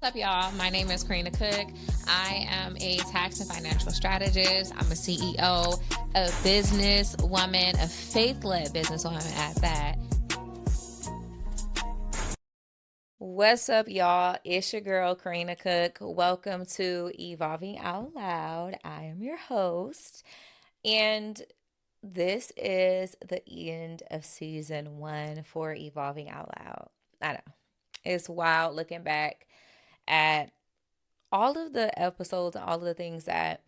What's up, y'all? My name is Karina Cook. I am a tax and financial strategist. I'm a CEO, a businesswoman, a faith-led businesswoman at that. What's up, y'all? It's your girl, Karina Cook. Welcome to Evolving Out Loud. I am your host, and this is the end of season 1 for Evolving Out Loud. I know it's wild looking back at all of the episodes and all of the things that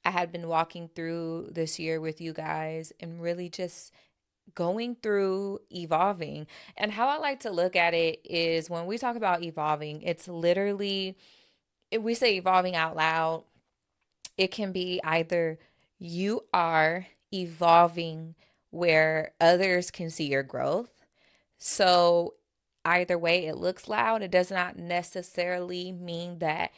I had been walking through this year with you guys and really just going through evolving. And how I like to look at it is when we talk about evolving, it's literally, if we say evolving out loud, it can be either you are evolving where others can see your growth. So either way, it looks loud. It does not necessarily mean that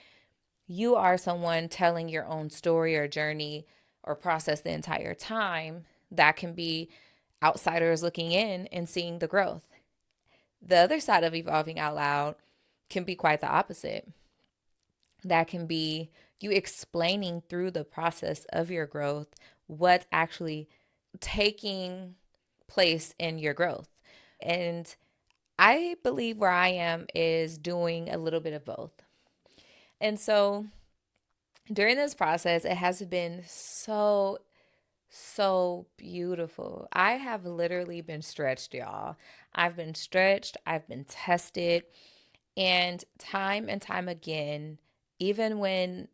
you are someone telling your own story or journey or process the entire time. That can be outsiders looking in and seeing the growth. The other side of evolving out loud can be quite the opposite. That can be you explaining through the process of your growth what's actually taking place in your growth. And I believe where I am is doing a little bit of both. And so during this process, it has been so beautiful. I have literally been stretched, y'all. I've been stretched, I've been tested, and time again, even when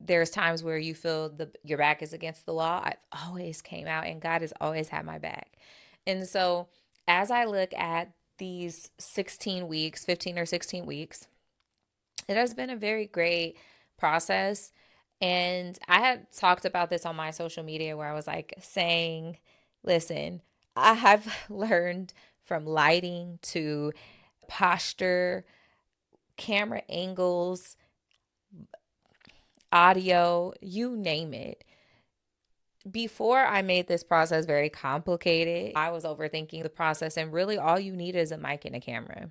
there's times where you feel your back is against the wall, I've always came out and God has always had my back. And so as I look at these 16 weeks, 15 or 16 weeks, it has been a very great process. And I had talked about this on my social media where I was like saying, listen, I have learned from lighting to posture, camera angles, audio, you name it. Before I made this process very complicated, I was overthinking the process, and really all you need is a mic and a camera.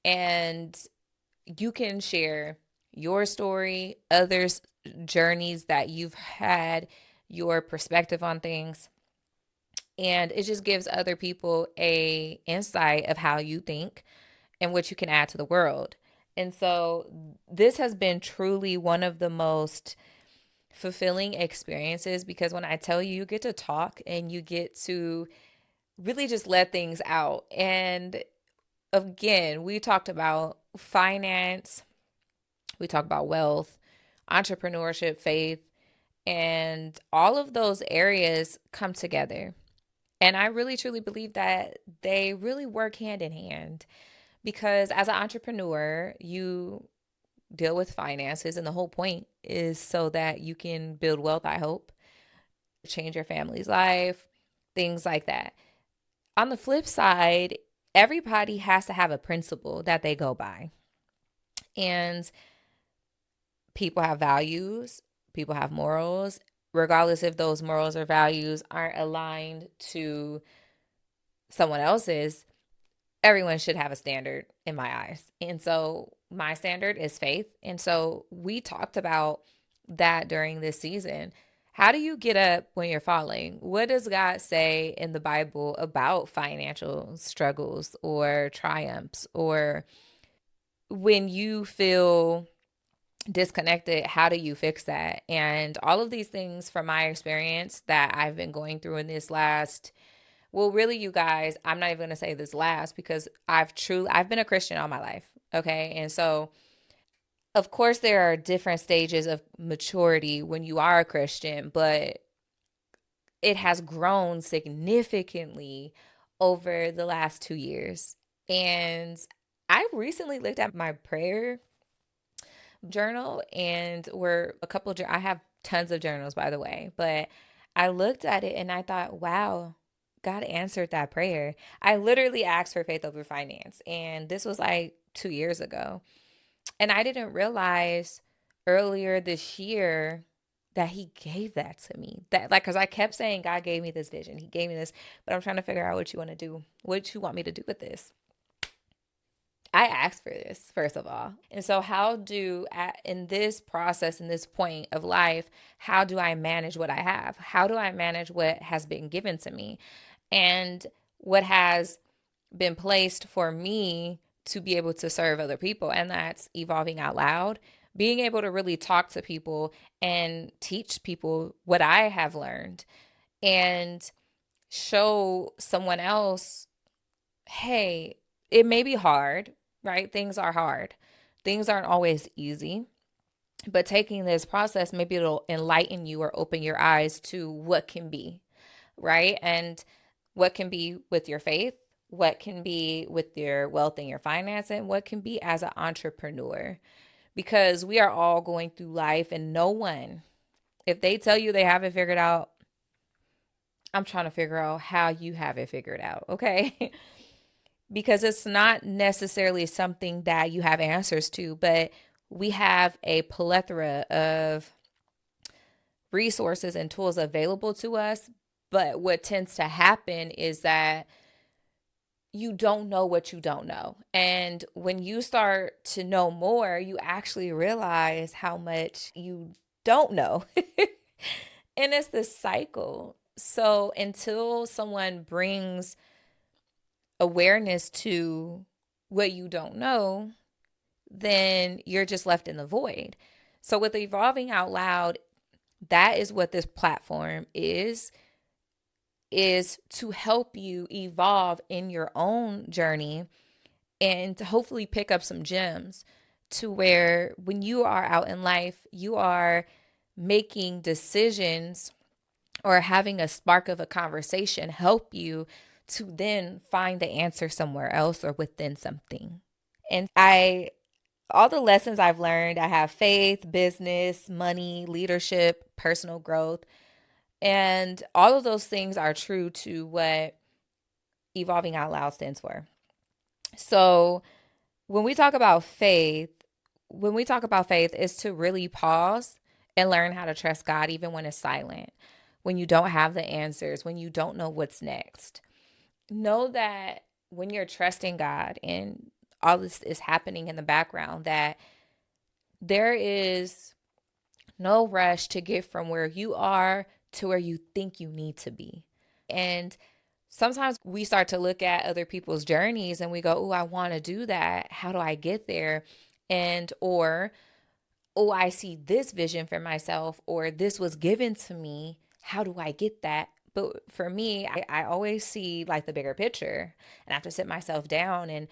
And you can share your story, others' journeys that you've had, your perspective on things. And it just gives other people a insight of how you think and what you can add to the world. And so this has been truly one of the most fulfilling experiences because when I tell you, you get to talk and you get to really just let things out. And again, we talked about finance, we talk about wealth, entrepreneurship, faith, and all of those areas come together. And I really truly believe that they really work hand in hand because as an entrepreneur, you deal with finances, and the whole point is so that you can build wealth, I hope, change your family's life, things like that. On the flip side, everybody has to have a principle that they go by. And people have values, people have morals, regardless if those morals or values aren't aligned to someone else's, everyone should have a standard in my eyes. And so my standard is faith. And so we talked about that during this season. How do you get up when you're falling? What does God say in the Bible about financial struggles or triumphs? Or when you feel disconnected, how do you fix that? And all of these things from my experience that I've been going through in this last, well, really, you guys, I'm not even going to say this last because I've been a Christian all my life. Okay. And so, of course, there are different stages of maturity when you are a Christian, but it has grown significantly over the last 2 years. And I recently looked at my prayer journal and I have tons of journals, by the way, but I looked at it and I thought, wow, God answered that prayer. I literally asked for faith over finance, and this was like 2 years ago. And I didn't realize earlier this year that He gave that to me. That, like, because I kept saying, God gave me this vision, He gave me this, but I'm trying to figure out what you want to do, what you want me to do with this. I asked for this, first of all. And so, in this process, in this point of life, how do I manage what I have? How do I manage what has been given to me? And what has been placed for me to be able to serve other people? And that's evolving out loud, being able to really talk to people and teach people what I have learned and show someone else, hey, it may be hard, right? Things are hard. Things aren't always easy, but taking this process, maybe it'll enlighten you or open your eyes to what can be, right? And what can be with your faith, what can be with your wealth and your finance, and what can be as an entrepreneur. Because we are all going through life, and no one, if they tell you they have it figured out, I'm trying to figure out how you have it figured out, okay? Because it's not necessarily something that you have answers to, but we have a plethora of resources and tools available to us. But what tends to happen is that you don't know what you don't know. And when you start to know more, you actually realize how much you don't know. And it's this cycle. So until someone brings awareness to what you don't know, then you're just left in the void. So with Evolving Out Loud, that is what this platform is to help you evolve in your own journey and to hopefully pick up some gems to where when you are out in life, you are making decisions or having a spark of a conversation help you to then find the answer somewhere else or within something. And all the lessons I've learned, I have faith, business, money, leadership, personal growth, and all of those things are true to what Evolving Out Loud stands for. So when we talk about faith, is to really pause and learn how to trust God even when it's silent, when you don't have the answers, when you don't know what's next. Know that when you're trusting God and all this is happening in the background, that there is no rush to get from where you are to where you think you need to be. And sometimes we start to look at other people's journeys and we go, oh, I want to do that. How do I get there? Or, oh, I see this vision for myself, or this was given to me. How do I get that? But for me, I always see like the bigger picture, and I have to sit myself down. And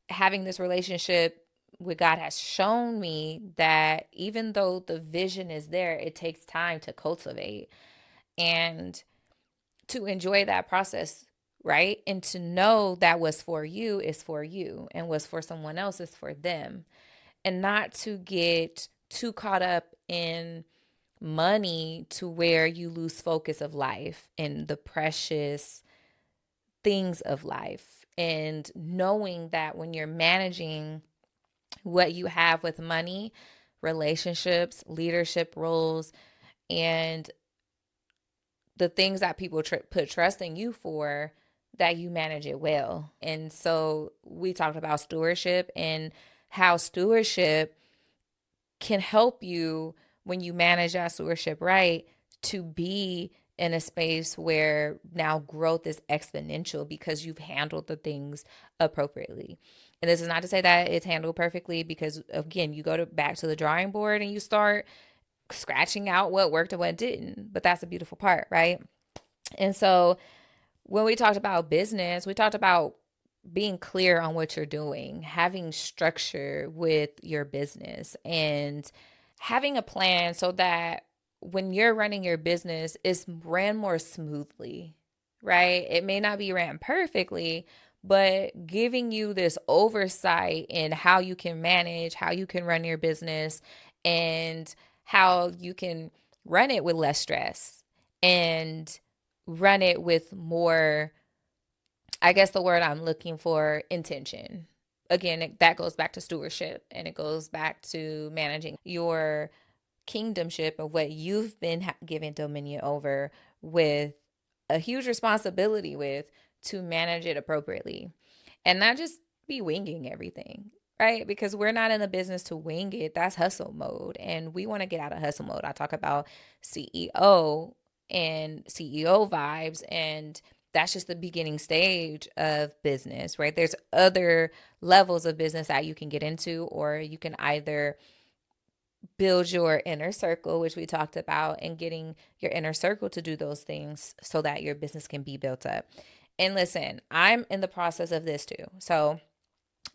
having this relationship with God has shown me that even though the vision is there, it takes time to cultivate and to enjoy that process, right? And to know that what's for you is for you and what's for someone else is for them. And not to get too caught up in money to where you lose focus of life and the precious things of life. And knowing that when you're managing what you have with money, relationships, leadership roles, and the things that people put trust in you for, that you manage it well. And so we talked about stewardship and how stewardship can help you when you manage that stewardship right to be in a space where now growth is exponential because you've handled the things appropriately. And this is not to say that it's handled perfectly, because again, you go back to the drawing board and you start scratching out what worked and what didn't. But that's a beautiful part, right? And so when we talked about business, we talked about being clear on what you're doing, having structure with your business, and having a plan so that when you're running your business, it's ran more smoothly, right? It may not be ran perfectly, but giving you this oversight in how you can manage, how you can run your business, and how you can run it with less stress and run it with more, I guess the word I'm looking for, intention. Again, that goes back to stewardship, and it goes back to managing your kingdomship of what you've been given dominion over, with a huge responsibility with, to manage it appropriately. And not just be winging everything, right? Because we're not in the business to wing it. That's hustle mode. And we want to get out of hustle mode. I talk about CEO and CEO vibes, and that's just the beginning stage of business, right? There's other levels of business that you can get into, or you can either build your inner circle, which we talked about, and getting your inner circle to do those things so that your business can be built up. And listen, I'm in the process of this too. So,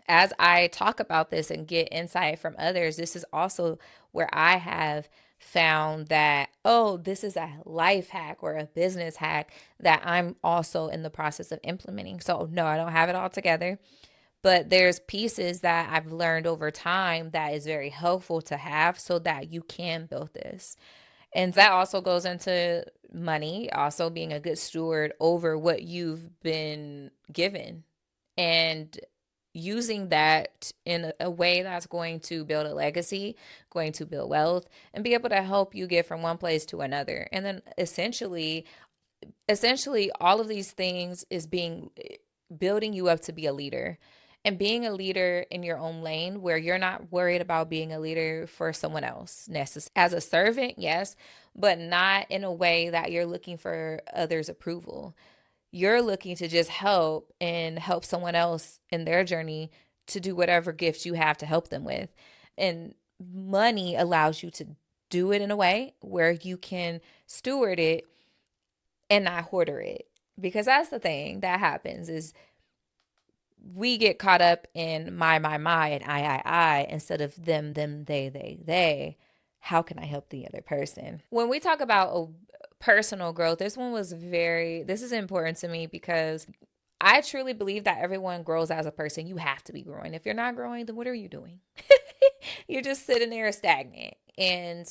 as I talk about this and get insight from others, this is also where I have found that, oh, this is a life hack or a business hack that I'm also in the process of implementing. So, no, I don't have it all together, but there's pieces that I've learned over time that is very helpful to have so that you can build this. And that also goes into money, also being a good steward over what you've been given and using that in a way that's going to build a legacy, going to build wealth, and be able to help you get from one place to another. And then essentially all of these things is being building you up to be a leader, and being a leader in your own lane where you're not worried about being a leader for someone else necessarily. As a servant, yes, but not in a way that you're looking for others' approval. You're looking to just help and help someone else in their journey to do whatever gifts you have to help them with. And money allows you to do it in a way where you can steward it and not hoarder it. Because that's the thing that happens is we get caught up in my, and I, instead of them, they. How can I help the other person? When we talk about personal growth, this is important to me because I truly believe that everyone grows as a person. You have to be growing. If you're not growing, then what are you doing? You're just sitting there stagnant. And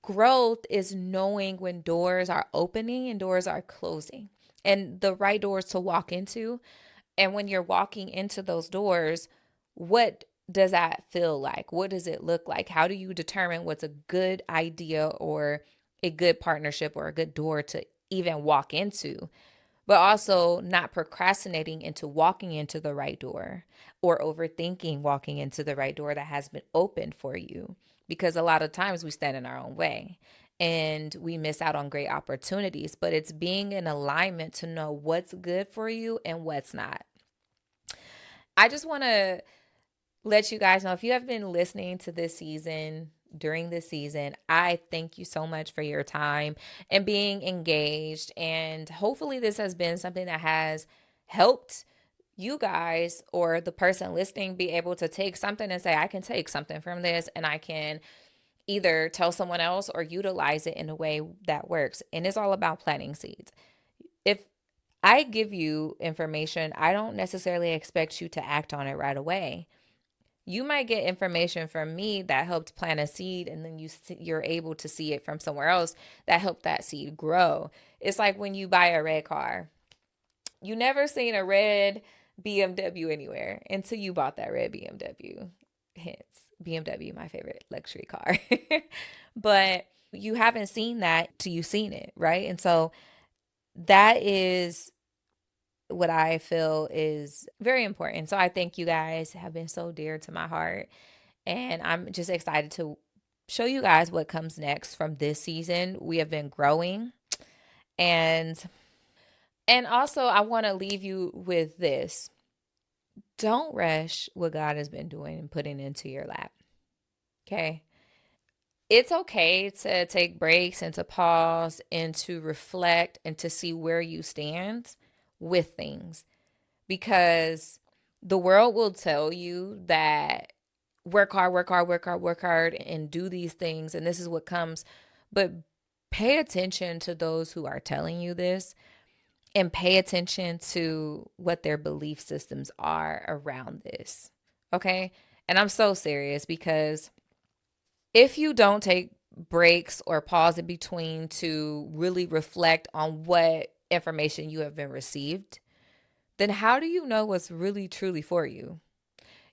growth is knowing when doors are opening and doors are closing, and the right doors to walk into. And when you're walking into those doors, what does that feel like? What does it look like? How do you determine what's a good idea or a good partnership or a good door to even walk into? But also not procrastinating into walking into the right door or overthinking walking into the right door that has been opened for you. Because a lot of times we stand in our own way and we miss out on great opportunities. But it's being in alignment to know what's good for you and what's not. I just want to let you guys know, if you have been listening to this season, during this season, I thank you so much for your time and being engaged. And hopefully, this has been something that has helped you guys or the person listening be able to take something and say, I can take something from this and I can either tell someone else or utilize it in a way that works. And it's all about planting seeds. If I give you information, I don't necessarily expect you to act on it right away. You might get information from me that helped plant a seed, and then you're able to see it from somewhere else that helped that seed grow. It's like when you buy a red car. You never seen a red BMW anywhere until you bought that red BMW. Hence, BMW, my favorite luxury car. But you haven't seen that till you've seen it, right? And so that is what I feel is very important. So I thank you guys, have been so dear to my heart. And I'm just excited to show you guys what comes next from this season. We have been growing. And also I want to leave you with this. Don't rush what God has been doing and putting into your lap. Okay? It's okay to take breaks and to pause and to reflect and to see where you stand with things, because the world will tell you that work hard, work hard, work hard, work hard, and do these things, and this is what comes. But pay attention to those who are telling you this, and pay attention to what their belief systems are around this. Okay? And I'm so serious, because if you don't take breaks or pause in between to really reflect on what information you have been received, then how do you know what's really truly for you?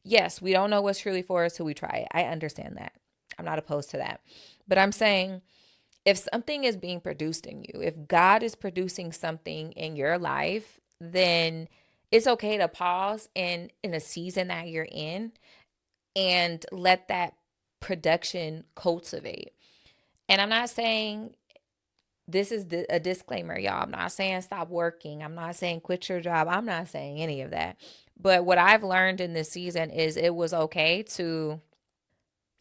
Yes, we don't know what's truly for us till we try it. I understand that. I'm not opposed to that. But I'm saying, if something is being produced in you, if God is producing something in your life, then It's okay to pause in a season that you're in and let that production cultivate. And I'm not saying this is a disclaimer, y'all. I'm not saying stop working. I'm not saying quit your job. I'm not saying any of that. But what I've learned in this season is it was okay to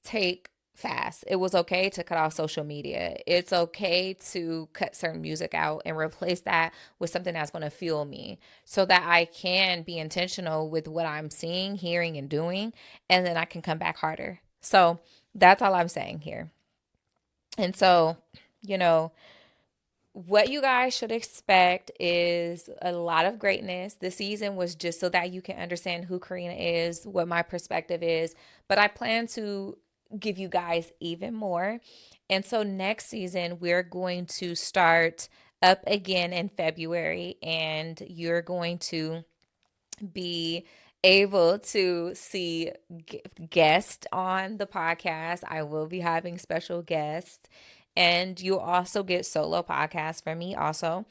take fast. It was okay to cut off social media. It's okay to cut certain music out and replace that with something that's going to fuel me so that I can be intentional with what I'm seeing, hearing, and doing. And then I can come back harder. So that's all I'm saying here. And so, you know, what you guys should expect is a lot of greatness. The season was just so that you can understand who Karina is, what my perspective is, but I plan to give you guys even more. And so next season, we're going to start up again in February, and you're going to be able to see guests on the podcast. I will be having special guests, and you'll also get solo podcasts from me also.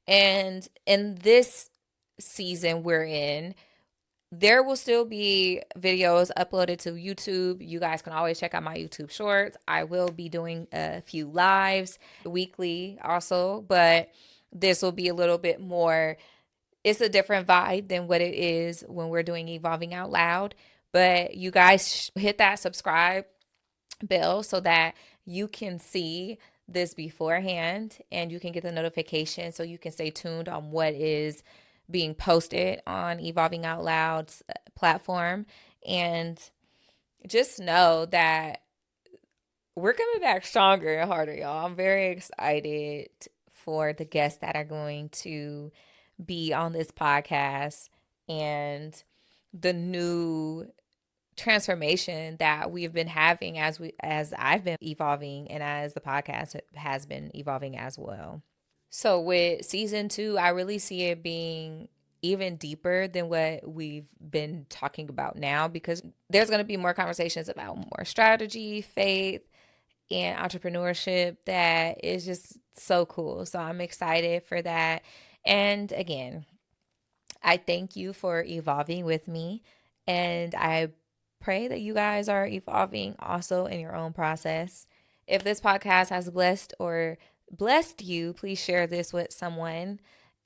And in this season we're in, there will still be videos uploaded to YouTube. You guys can always check out my YouTube shorts. I will be doing a few lives weekly also, but this will be a little bit more, it's a different vibe than what it is when we're doing Evolving Out Loud. But you guys hit that subscribe bell so that you can see this beforehand and you can get the notification so you can stay tuned on what is being posted on Evolving Out Loud's platform. And just know that we're coming back stronger and harder, y'all. I'm very excited for the guests that are going to be on this podcast and the new transformation that we've been having as I've been evolving and as the podcast has been evolving as well. So with season 2, I really see it being even deeper than what we've been talking about now, because there's going to be more conversations about more strategy, faith, and entrepreneurship that is just so cool. So I'm excited for that. And again, I thank you for evolving with me. And I pray that you guys are evolving also in your own process. If this podcast has blessed you, please share this with someone.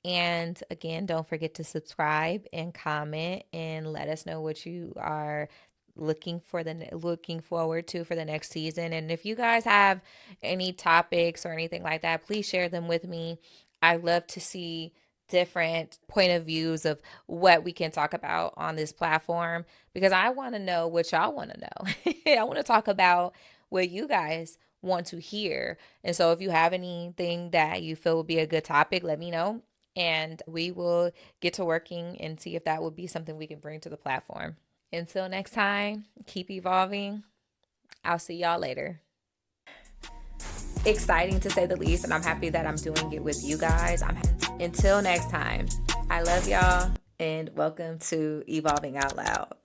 And again, don't forget to subscribe and comment and let us know what you are looking forward to for the next season. And if you guys have any topics or anything like that, please share them with me. I love to see different point of views of what we can talk about on this platform, because I want to know what y'all want to know. I want to talk about what you guys want to hear. And so if you have anything that you feel would be a good topic, let me know and we will get to working and see if that would be something we can bring to the platform. Until next time, keep evolving. I'll see y'all later. Exciting to say the least, and I'm happy that I'm doing it with you guys. Until next time, I love y'all and welcome to Evolving Out Loud.